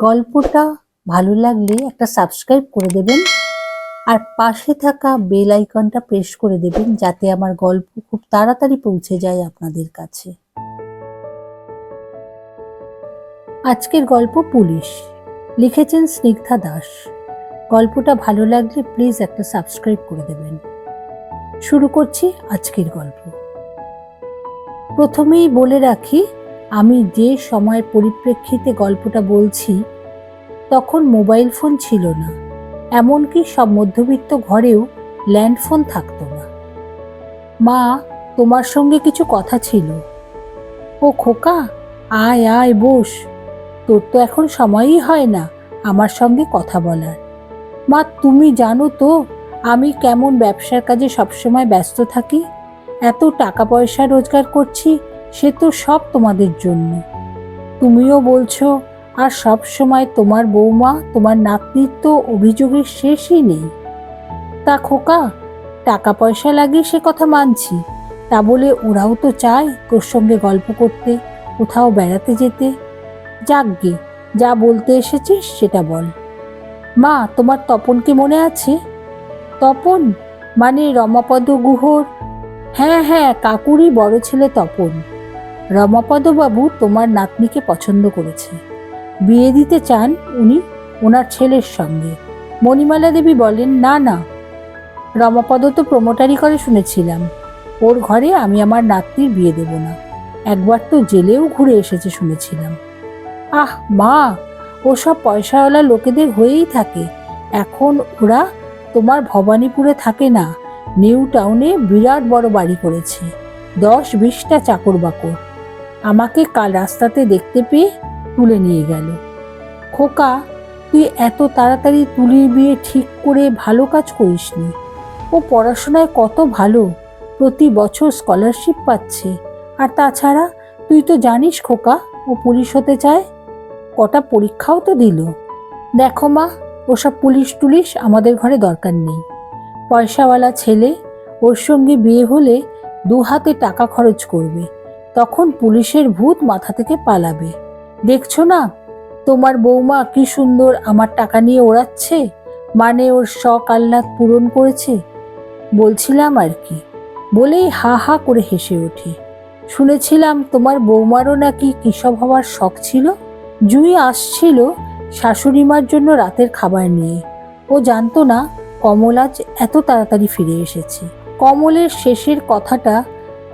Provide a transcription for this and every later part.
গল্পটা ভালো লাগলে একটা সাবস্ক্রাইব করে দেবেন আর পাশে থাকা বেল আইকনটা প্রেস করে দেবেন যাতে আমার গল্প খুব তাড়াতাড়ি পৌঁছে যায় আপনাদের কাছে। আজকের গল্প পুলিশ, লিখেছেন স্নিগ্ধা দাস। গল্পটা ভালো লাগলে প্লিজ একটা সাবস্ক্রাইব করে দেবেন। শুরু করছি আজকের গল্প। প্রথমেই বলে রাখি, আমি যে সময়ের পরিপ্রেক্ষিতে গল্পটা বলছি তখন মোবাইল ফোন ছিল না, এমনকি সব মধ্যবিত্ত ঘরেও ল্যান্ডফোন থাকতো না। মা, তোমার সঙ্গে কিছু কথা ছিল। ও খোকা, আয় আয় বস, তোর তো এখন সময়ই হয় না আমার সঙ্গে কথা বলার। মা, তুমি জানো তো আমি কেমন ব্যবসার কাজে সবসময় ব্যস্ত থাকি। এত টাকা পয়সা রোজগার করছি, সে তো সব তোমাদের জন্য। তুমিও বলছো, আর সব সময় তোমার বৌমা, তোমার নাতনির তো অভিযোগের শেষই নেই। তা খোকা, টাকা পয়সা লাগে সে কথা মানছি, তা বলে ওরাও তো চায় তোর সঙ্গে গল্প করতে, কোথাও বেড়াতে যেতে। যাকগে, যা বলতে এসেছিস সেটা বল। মা, তোমার তপনকে মনে আছে? তপন মানে রমাপদ গুহর? হ্যাঁ হ্যাঁ, কাকুরই বড় ছেলে তপন। রমাপদবাবু তোমার নাতনিকে পছন্দ করেছে, বিয়ে দিতে চান উনি ওনার ছেলের সঙ্গে। মণিমালা দেবী বলেন, না না, রমাপদ তো প্রমোটারি করে শুনেছিলাম, ওর ঘরে আমি আমার নাতনির বিয়ে দেব না। একবার তো জেলেও ঘুরে এসেছে শুনেছিলাম। আহ মা, ওসব পয়সাওয়ালা লোকেদের হয়েই থাকে। এখন ওরা তোমার ভবানীপুরে থাকে না, নিউ টাউনে বিরাট বড় বাড়ি করেছে, 10-20টা চাকর বাকর। আমাকে কাল রাস্তাতে দেখতে পেয়ে তুলে নিয়ে গেল। খোকা, তুই এত তাড়াতাড়ি তুলির বিয়ে ঠিক করে ভালো কাজ করিসনি। ও পড়াশোনায় কত ভালো, প্রতি বছর স্কলারশিপ পাচ্ছে। আর তাছাড়া তুই তো জানিস খোকা, ও পুলিশ হতে চায়, কটা পরীক্ষাও তো দিল। দেখো মা, ওসব পুলিশ টুলিশ আমাদের ঘরে দরকার নেই। পয়সাওয়ালা ছেলে, ওর সঙ্গে বিয়ে হলে 2 হাতে টাকা খরচ করবে, তখন পুলিশের ভূত মাথা থেকে পালাবে। দেখছো না তোমার বৌমা কি সুন্দর আমার টাকা নিয়ে ওড়াচ্ছে, মানে ওর শখ আহ্লাদ পূরণ করেছে। বলছিলাম আর কি, বলেই হা হা করে হেসে ওঠে। শুনেছিলাম তোমার বৌমারও নাকি কৃষক হওয়ার শখ ছিল। জুঁই আসছিল শাশুড়ি মার জন্য রাতের খাবার নিয়ে। ও জানতো না কমল আজ এত তাড়াতাড়ি ফিরে এসেছে। কমলের শেষের কথাটা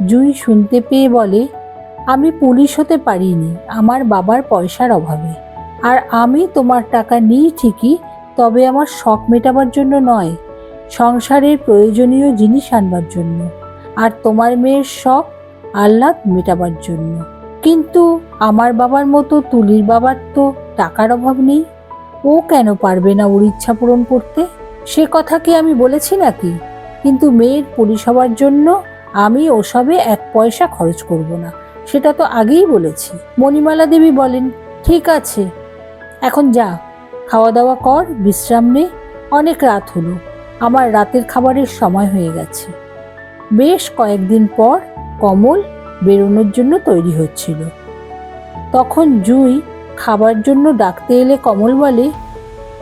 জুঁই শুনতে পেয়ে বলে, আমি পুলিশ হতে পারিনি আমার বাবার পয়সার অভাবে, আর আমি তোমার টাকা নিই ঠিকই, তবে আমার শখ মেটাবার জন্য নয়, সংসারের প্রয়োজনীয় জিনিস আনবার জন্য, আর তোমার মেয়ের শখ আহ্লাদ মেটাবার জন্য। কিন্তু আমার বাবার মতো তুলির বাবার তো টাকার অভাব নেই, ও কেন পারবে না ওর ইচ্ছা পূরণ করতে? সে কথা কি আমি বলেছি নাকি? কিন্তু মেয়ের পুলিশ হওয়ার জন্য আমি ওসবে 1 পয়সা খরচ করব না, সেটা তো আগেই বলেছি। মণিমালা দেবী বলেন, ঠিক আছে, এখন যা, খাওয়া দাওয়া কর, বিশ্রাম নে, অনেক রাত হলো, আমার রাতের খাবারের সময় হয়ে গেছে। বেশ কয়েকদিন পর কমল বেরোনোর জন্য তৈরি হচ্ছিল। তখন জুঁই খাবার জন্য ডাকতে এলে কমল বলে,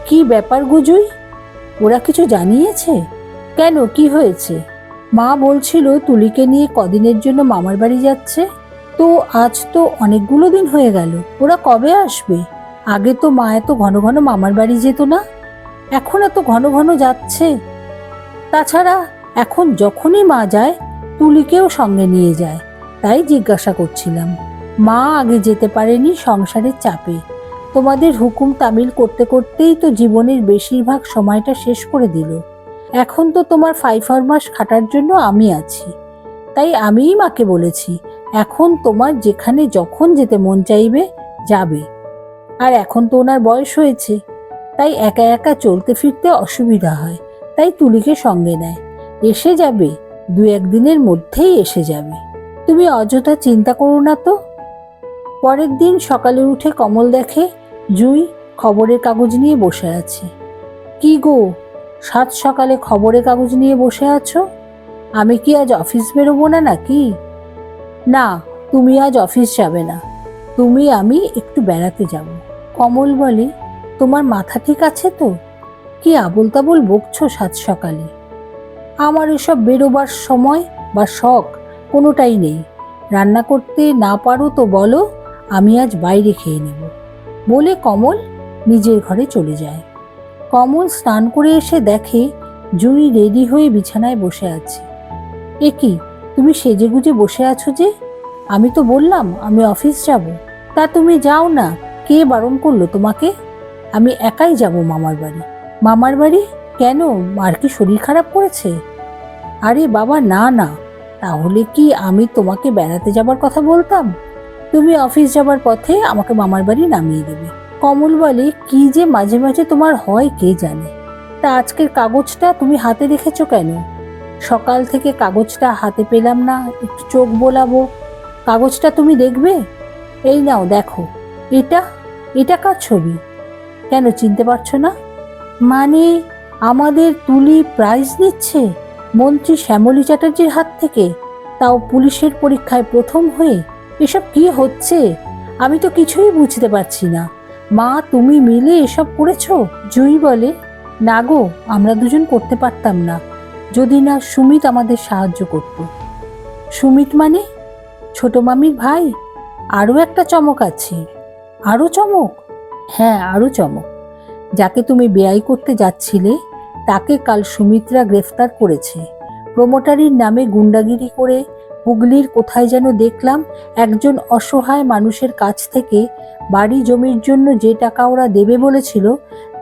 কি ব্যাপার গো জুঁই, ওরা কিছু জানিয়েছে? কেন, কি হয়েছে? মা বলছিল তুলিকে নিয়ে কদিনের জন্য মামার বাড়ি যাচ্ছে। তো আজ তো অনেকগুলো দিন হয়ে গেল, ওরা কবে আসবে? আগে তো মা এত ঘন ঘন মামার বাড়ি যেত না, এখন এত ঘন ঘন যাচ্ছে। তাছাড়া এখন যখনই মা যায় তুলিকেও সঙ্গে নিয়ে যায়, তাই জিজ্ঞাসা করছিলাম। মা আগে যেতে পারেনি সংসারের চাপে, তোমাদের হুকুম তামিল করতে করতেই তো জীবনের বেশিরভাগ সময়টা শেষ করে দিল। এখন তো তোমার 5 মাস খাটার জন্য আমি আছি, তাই আমিই মাকে বলেছি এখন তোমার যেখানে যখন যেতে মন চাইবে যাবে। আর এখন তো ওনার বয়স হয়েছে, তাই একা একা চলতে ফিরতে অসুবিধা হয়, তাই তুলিকে সঙ্গে নেয়। এসে যাবে, 2-1 দিনের মধ্যেই এসে যাবে, তুমি অযথা চিন্তা করো না তো। পরের দিন সকালে উঠে কমল দেখে জুঁই খবরের কাগজ নিয়ে বসে আছে। কি গো, 7 সকালে খবরের কাগজ নিয়ে বসে আছো? আমি কি আজ অফিস বেরোবো না নাকি? না, তুমি আজ অফিস যাবে না, তুমি আমি একটু বেড়াতে যাব। কমল বলে, তোমার মাথা ঠিক আছে তো? কি আবোল তাবোল বকছো সাত সকালে? আমার এসব বেরোবার সময় বা শখ কোনোটাই নেই। রান্না করতে না পারো তো বলো, আমি আজ বাইরে খেয়ে নেব। বলে কমল নিজের ঘরে চলে যায়। কমল স্নান করে এসে দেখে জুঁই রেডি হয়ে বিছানায় বসে আছে। এ কি, তুমি সেজেগুজে বসে আছো যে? আমি তো বললাম আমি অফিস যাব। তা তুমি যাও না, কে বারণ করলো তোমাকে? আমি একাই যাব মামার বাড়ি। মামার বাড়ি কেন? মার কি শরীর খারাপ করেছে? আরে বাবা না না, তাহলে কি আমি তোমাকে বেড়াতে যাবার কথা বলতাম? তুমি অফিস যাবার পথে আমাকে মামার বাড়ি নামিয়ে দেবে। কমল বলে, কি যে মাঝে মাঝে তোমার হয় কে জানে। তা আজকের কাগজটা তুমি হাতে রেখেছো কেন? সকাল থেকে কাগজটা হাতে পেলাম না, একটু চোখ বোলাবো। কাগজটা তুমি দেখবে? এই নাও দেখো। এটা এটা কার ছবি? কেন চিনতে পারছো না? মানে আমাদের তুলি প্রাইজ নিচ্ছে মন্ত্রী শ্যামলী চ্যাটার্জির হাত থেকে, তাও পুলিশের পরীক্ষায় প্রথম হয়ে। এসব কি হচ্ছে? আমি তো কিছুই বুঝতে পারছি না। মা তুমি মিলে এসব করেছো? জুঁই বলে, না গো, আমরা দুজন করতে পারতাম না যদি না সুমিত আমাদের সাহায্য করত। সুমিত মানে? ছোট মামির ভাই? আরও একটা চমক আছে। আরও চমক? হ্যাঁ, আরও চমক। যাকে তুমি বেয়াই করতে যাচ্ছিলে তাকে কাল সুমিত্রা গ্রেফতার করেছে। প্রমোটারির নামে গুন্ডাগিরি করে হুগলির কোথায় যেন দেখলাম একজন অসহায় মানুষের কাছ থেকে বাড়ি জমির জন্য যে টাকা ওরা দেবে বলেছিল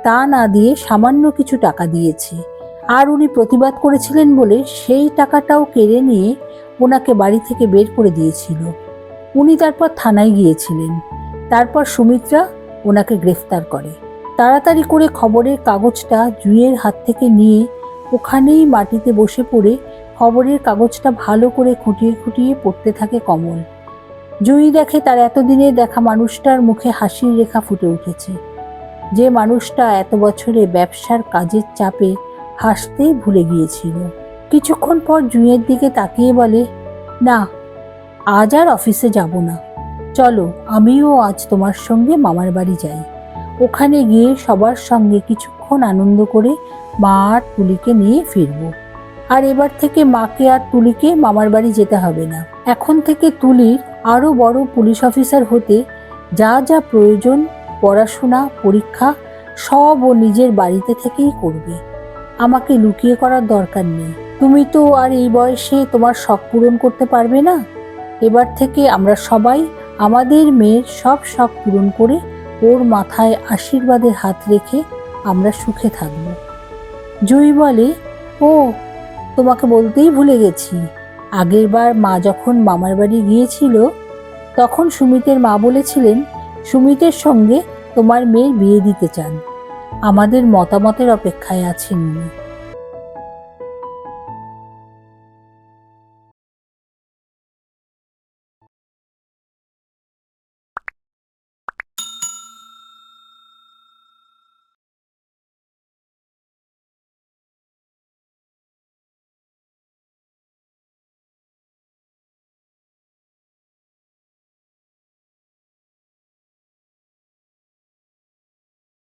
তা না দিয়ে সামান্য কিছু টাকা দিয়েছে। আর উনি প্রতিবাদ করেছিলেন বলে সেই টাকাটাও কেড়ে নিয়ে ওনাকে বাড়ি থেকে বের করে দিয়েছিল। উনি তারপর থানায় গিয়েছিলেন। তারপর সুমিত্রা ওনাকে গ্রেফতার করে। তাড়াতাড়ি করে খবরের কাগজটা জুঁইয়ের হাত থেকে নিয়ে ওখানেই মাটিতে বসে পড়ে খবরের কাগজটা ভালো করে খুঁটিয়ে খুঁটিয়ে পড়তে থাকে কমল। জুঁই দেখে তার এতদিনে দেখা মানুষটার মুখে হাসির রেখা ফুটে উঠেছে। যে মানুষটা এত বছরে ব্যবসার কাজের চাপে হাসতেই ভুলে গিয়েছিল। কিছুক্ষণ পর জুঁইয়ের দিকে তাকিয়ে বলে, না, আজ আর অফিসে যাব না। চলো আমিও আজ তোমার সঙ্গে মামার বাড়ি যাই। ওখানে গিয়ে সবার সঙ্গে কিছুক্ষণ আনন্দ করে মা আর তুলিকে নিয়ে ফিরব। আর এবার থেকে মাকে আর তুলিকে মামার বাড়ি যেতে হবে না। এখন থেকে তুলির আরও বড় পুলিশ অফিসার হতে যা যা প্রয়োজন, পড়াশোনা, পরীক্ষা সব ও নিজের বাড়িতে থেকেই করবে। আমাকে লুকিয়ে করার দরকার নেই। তুমি তো আর এই বয়সে তোমার শখ পূরণ করতে পারবে না। এবার থেকে আমরা সবাই আমাদের মেয়ের সব শখ পূরণ করে ওর মাথায় আশীর্বাদের হাত রেখে আমরা সুখে থাকব। জুঁই বলে, ও তোমাকে বলতেই ভুলে গেছি, আগেরবার মা যখন মামার বাড়ি গিয়েছিল তখন সুমিতের মা বলেছিলেন সুমিতের সঙ্গে তোমার মেয়ের বিয়ে দিতে চান। আমাদের মতামতের অপেক্ষায় আছেন উনি।